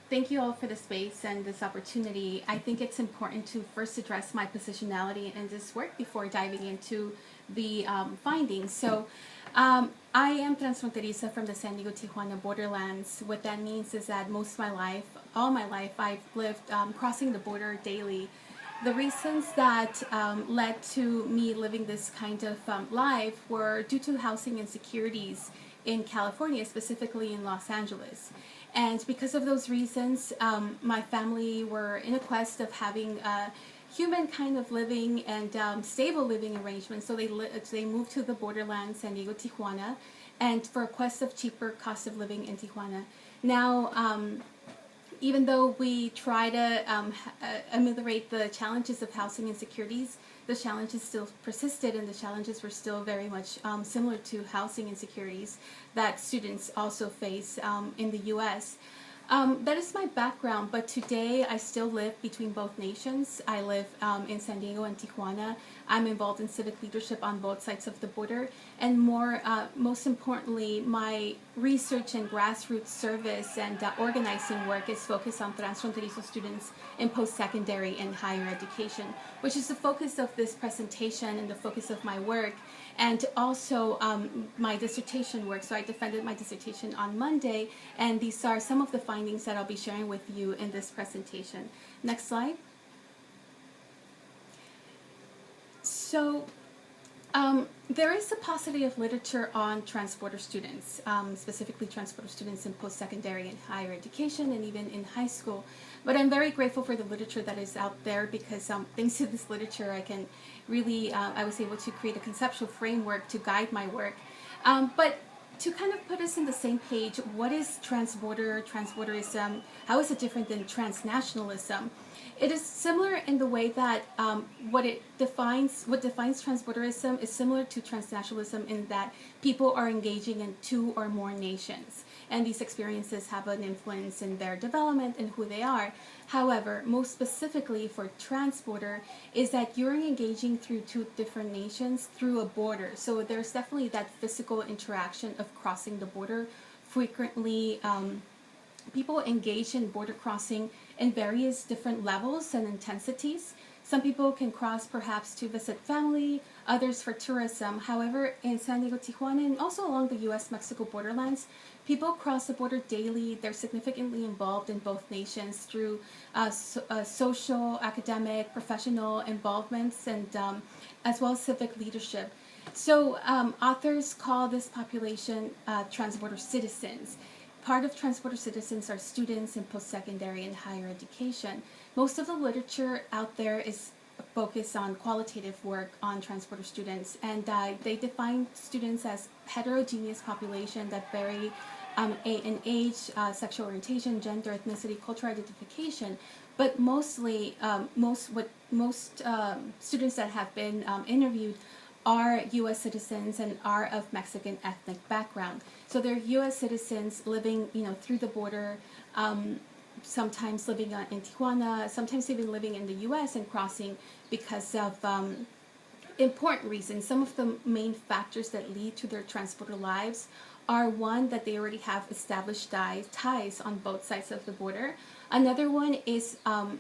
Thank you all for the space and this opportunity. I think it's important to first address my positionality in this work before diving into the findings. I am Transfronterizx from the San Diego-Tijuana borderlands. What that means is that most of my life, all my life, I've lived crossing the border daily. The reasons that led to me living this kind of life were due to housing insecurities in California, specifically in Los Angeles. And because of those reasons, my family were in a quest of having a human kind of living and stable living arrangements. So they moved to the borderlands, San Diego-Tijuana, and for a quest of cheaper cost of living in Tijuana. Now, even though we try to ameliorate the challenges of housing insecurities, the challenges still persisted, and the challenges were still very much similar to housing insecurities that students also face in the U.S. That is my background, but today I still live between both nations. I live in San Diego and Tijuana. I'm involved in civic leadership on both sides of the border, and most importantly, my research and grassroots service and organizing work is focused on Transfronterizx students in post-secondary and higher education, which is the focus of this presentation and the focus of my work, and also my dissertation work. So I defended my dissertation on Monday, and these are some of the findings that I'll be sharing with you in this presentation. Next slide. So there is a paucity of literature on transborder students, specifically transborder students in post-secondary and higher education and even in high school. But I'm very grateful for the literature that is out there because thanks to this literature I can really, I was able to create a conceptual framework to guide my work. But to kind of put us in the same page, what is transborder, transborderism? How is it different than transnationalism? It is similar in the way that what defines transborderism is similar to transnationalism in that people are engaging in two or more nations, and these experiences have an influence in their development and who they are. However, most specifically for transborder is that you're engaging through two different nations through a border. So there's definitely that physical interaction of crossing the border. Frequently, people engage in border crossing in various different levels and intensities. Some people can cross perhaps to visit family, others for tourism. However, in San Diego-Tijuana and also along the U.S.-Mexico borderlands, people cross the border daily. They're significantly involved in both nations through social, academic, professional involvements, and as well as civic leadership. So authors call this population transborder citizens. Part of transborder citizens are students in post-secondary and higher education. Most of the literature out there is focused on qualitative work on transborder students, and they define students as heterogeneous population that vary in age, sexual orientation, gender, ethnicity, cultural identification. But mostly, most students that have been interviewed are U.S. citizens and are of Mexican ethnic background. So they're U.S. citizens living, through the border, sometimes living in Tijuana, sometimes even living in the U.S. and crossing because of important reasons. Some of the main factors that lead to their transborder lives are one, that they already have established ties on both sides of the border. Another one is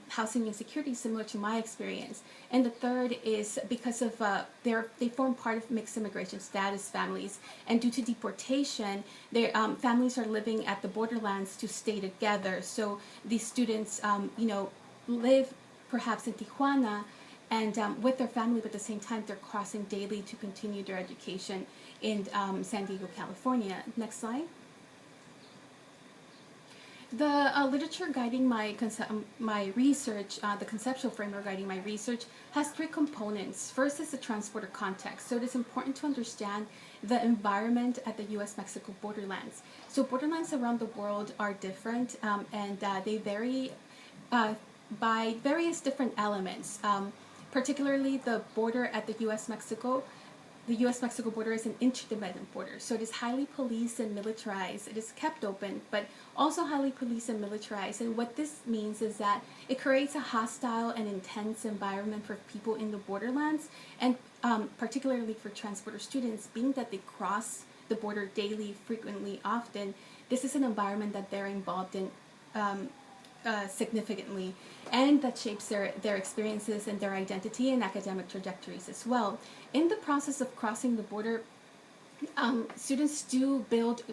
housing insecurity, similar to my experience. And the third is because of they form part of mixed immigration status families. And due to deportation, their families are living at the borderlands to stay together. So these students, live perhaps in Tijuana and with their family, but at the same time they're crossing daily to continue their education in San Diego, California. Next slide. The literature guiding my research, the conceptual framework guiding my research, has three components. First is the transborder context. So it is important to understand the environment at the U.S.-Mexico borderlands. So borderlands around the world are different, and they vary by various different elements. Particularly the border at the U.S.-Mexico. The U.S.-Mexico border is an interdependent border, so it is highly policed and militarized. It is kept open, but also highly policed and militarized. And what this means is that it creates a hostile and intense environment for people in the borderlands, and particularly for transborder students, being that they cross the border daily, frequently, often. This is an environment that they're involved in significantly, and that shapes their experiences and their identity and academic trajectories as well. In the process of crossing the border, students do build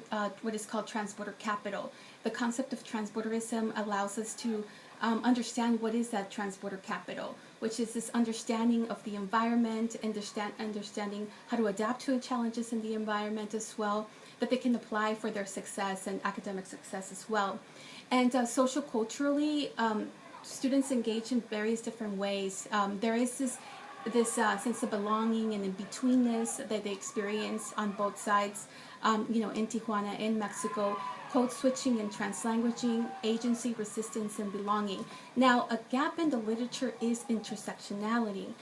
what is called transborder capital. The concept of transborderism allows us to understand what is that transborder capital, which is this understanding of the environment, understanding how to adapt to challenges in the environment as well, that they can apply for their success and academic success as well. And social culturally, students engage in various different ways. There is this sense of belonging and in-betweenness that they experience on both sides, in Tijuana, in Mexico, code switching and translanguaging, agency, resistance, and belonging. Now, a gap in the literature is intersectionality.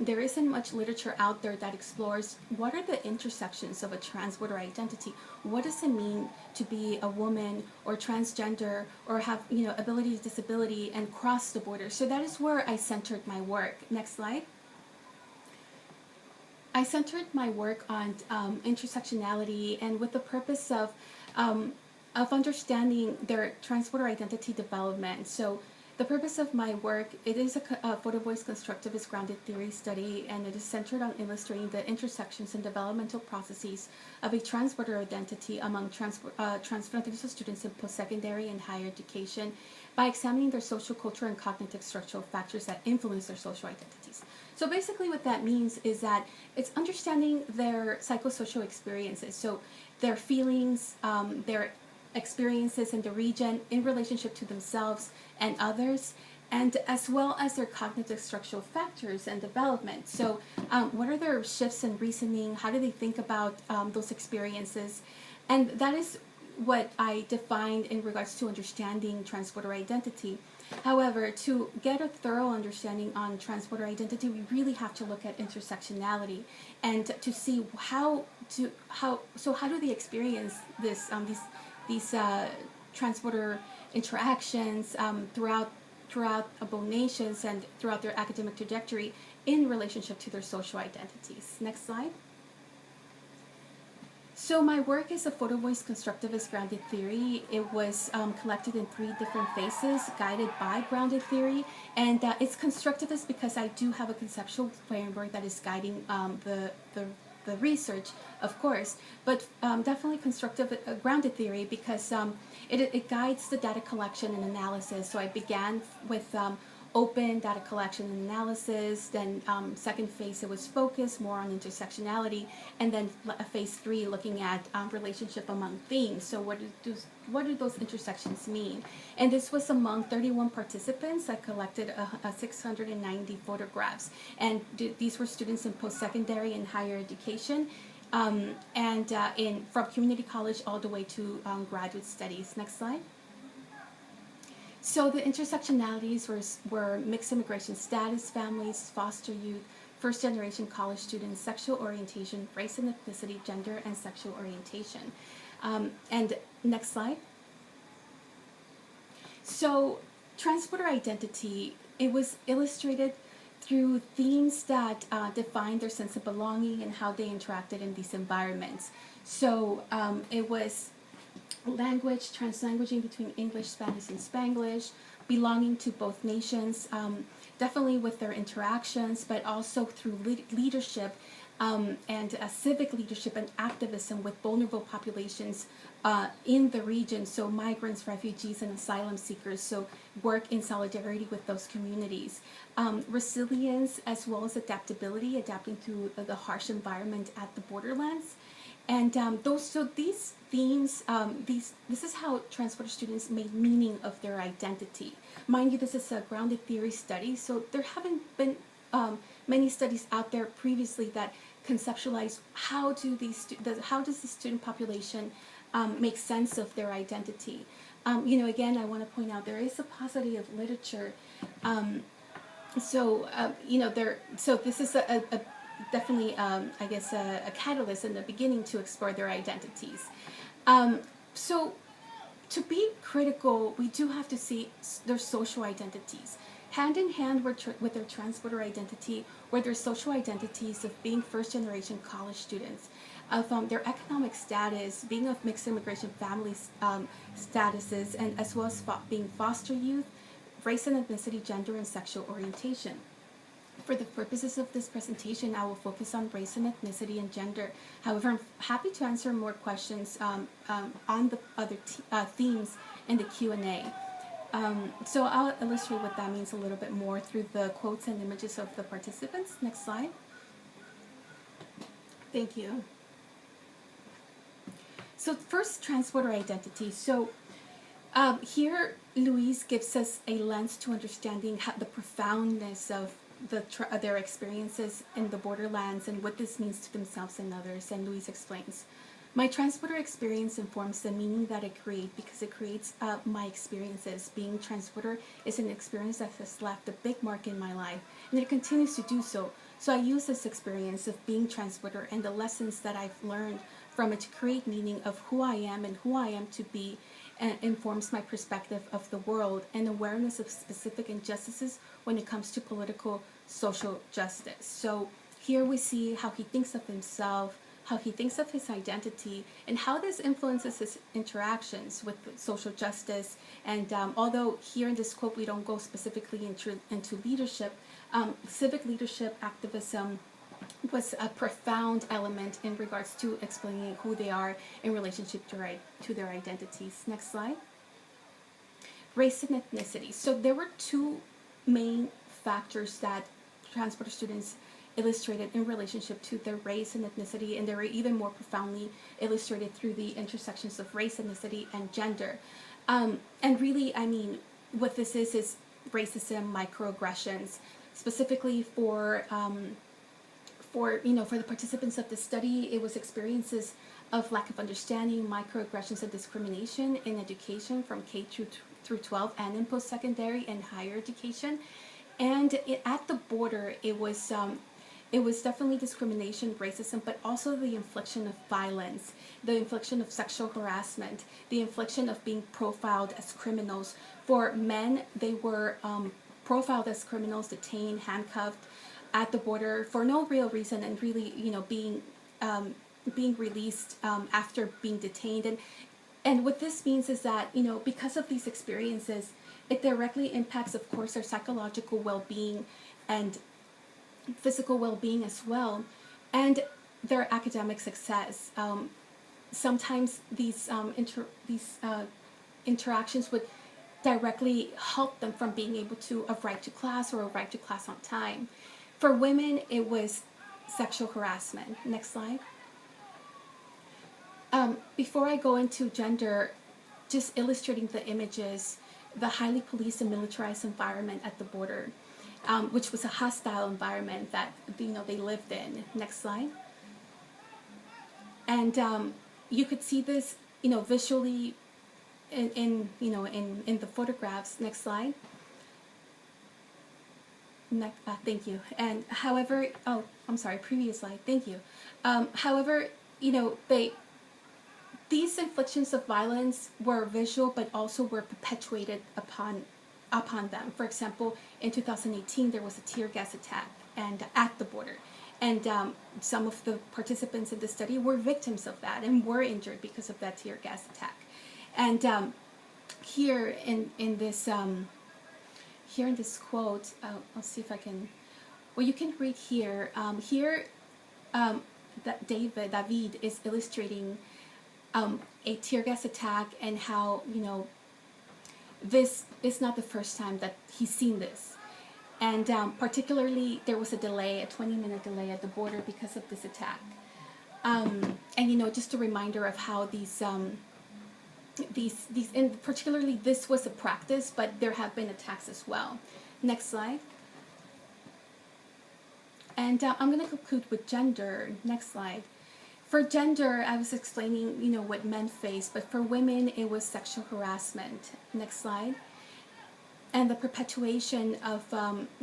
There isn't much literature out there that explores what are the intersections of a transborder identity. What does it mean to be a woman or transgender or have ability to disability and cross the border? So that is where I centered my work. Next slide. I centered my work on intersectionality, and with the purpose of understanding their transborder identity development. So the purpose of my work, it is a photovoice constructivist grounded theory study, and it is centered on illustrating the intersections and developmental processes of a transborder identity among Transfronterizx students in post-secondary and higher education by examining their social, cultural, and cognitive structural factors that influence their social identities. So basically what that means is that it's understanding their psychosocial experiences, so their feelings, their experiences in the region in relationship to themselves and others, and as well as their cognitive structural factors and development. So what are their shifts in reasoning? How do they think about those experiences? And that is what I defined in regards to understanding transborder identity. However, to get a thorough understanding on transborder identity, we really have to look at intersectionality and to see how do they experience this these transborder interactions throughout both nations and throughout their academic trajectory in relationship to their social identities. Next slide. So my work is a photovoice constructivist grounded theory. It was collected in 3 different phases, guided by grounded theory, and it's constructivist because I do have a conceptual framework that is guiding the research, of course, but definitely constructive grounded theory because it guides the data collection and analysis. So I began with open data collection and analysis, then second phase it was focused more on intersectionality, and then phase 3 looking at relationship among themes. So what do those intersections mean? And this was among 31 participants. I collected 690 photographs, and these were students in post-secondary and higher education, and from community college all the way to graduate studies. Next slide. So the intersectionalities were mixed immigration status, families, foster youth, first-generation college students, sexual orientation, race and ethnicity, gender, and sexual orientation. And next slide. So transborder identity, it was illustrated through themes that defined their sense of belonging and how they interacted in these environments. So it was language, translanguaging between English, Spanish, and Spanglish, belonging to both nations, definitely with their interactions, but also through leadership and civic leadership and activism with vulnerable populations in the region, so migrants, refugees, and asylum seekers, so work in solidarity with those communities. Resilience as well as adaptability, adapting to the harsh environment at the borderlands. And these themes, this is how transborder students made meaning of their identity. Mind you, this is a grounded theory study, so there haven't been many studies out there previously that conceptualize how does the student population make sense of their identity. Again, I want to point out there is a paucity of literature. So this is a definitely, I guess, a catalyst in the beginning to explore their identities. So to be critical, we do have to see their social identities. Hand in hand with their transborder identity were their social identities of being first-generation college students. of their economic status, being of mixed immigration families statuses, and as well as being foster youth, race and ethnicity, gender, and sexual orientation. For the purposes of this presentation, I will focus on race and ethnicity and gender. However, I'm happy to answer more questions on the other themes in the Q&A. So I'll illustrate what that means a little bit more through the quotes and images of the participants. Next slide. Thank you. So first, transborder identity. So here, Louise gives us a lens to understanding the profoundness of their experiences in the borderlands and what this means to themselves and others. And Louise explains, my transborder experience informs the meaning that I create because it creates my experiences. Being transborder is an experience that has left a big mark in my life, and it continues to do so. So I use this experience of being transborder and the lessons that I've learned from it to create meaning of who I am and who I am to be, and informs my perspective of the world and awareness of specific injustices when it comes to political social justice. So here we see how he thinks of himself, how he thinks of his identity, and how this influences his interactions with social justice. And although here in this quote we don't go specifically into leadership, civic leadership activism was a profound element in regards to explaining who they are in relationship to their identities. Next slide. Race and ethnicity. So there were two main factors that transborder students illustrated in relationship to their race and ethnicity, and they were even more profoundly illustrated through the intersections of race, ethnicity, and gender. And really, I mean, what this is racism, microaggressions, specifically for the participants of the study. It was experiences of lack of understanding, microaggressions, and discrimination in education from K through 12 and in post-secondary and higher education. And at the border, it was definitely discrimination, racism, but also the infliction of violence, the infliction of sexual harassment, the infliction of being profiled as criminals. For men, they were profiled as criminals, detained, handcuffed at the border for no real reason, and really, being released after being detained. And what this means is that, because of these experiences, it directly impacts, of course, their psychological well-being and physical well-being as well, and their academic success. Sometimes these interactions would directly help them from being able to arrive to class or arrive to class on time. For women, it was sexual harassment. Next slide. Before I go into gender, just illustrating the images, the highly policed and militarized environment at the border, which was a hostile environment that they lived in. Next slide. And you could see this visually in the photographs. Next slide. Thank you. And however, previous slide. Thank you. However, these inflictions of violence were visual, but also were perpetuated upon them. For example, in 2018, there was a tear gas attack at the border, and some of the participants in the study were victims of that and were injured because of that tear gas attack. And here in this quote, I'll see if I can. Well, you can read here. That David is illustrating a tear gas attack, and how this is not the first time that he's seen this. And particularly, there was a 20-minute delay at the border because of this attack. And just a reminder of how these and particularly this was a practice, but there have been attacks as well. Next slide. And I'm going to conclude with gender. Next slide. For gender, I was explaining, what men face, but for women, it was sexual harassment. Next slide. And the perpetuation of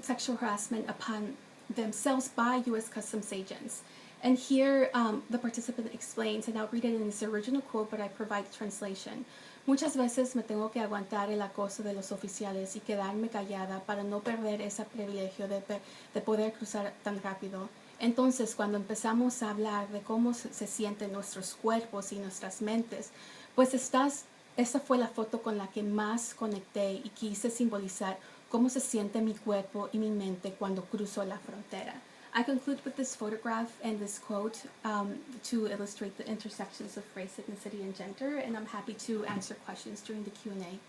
sexual harassment upon themselves by U.S. Customs agents. And here, the participant explains, and I'll read it in its original quote, but I provide translation. Muchas veces me tengo que aguantar el acoso de los oficiales y quedarme callada para no perder ese privilegio de poder cruzar tan rápido. Entonces, cuando empezamos a hablar de cómo se sienten nuestros cuerpos y nuestras mentes, pues esa fue la foto con la que más conecté y quise simbolizar cómo se siente mi cuerpo y mi mente cuando cruzo la frontera. I conclude with this photograph and this quote to illustrate the intersections of race, ethnicity, and gender, and I'm happy to answer questions during the Q&A.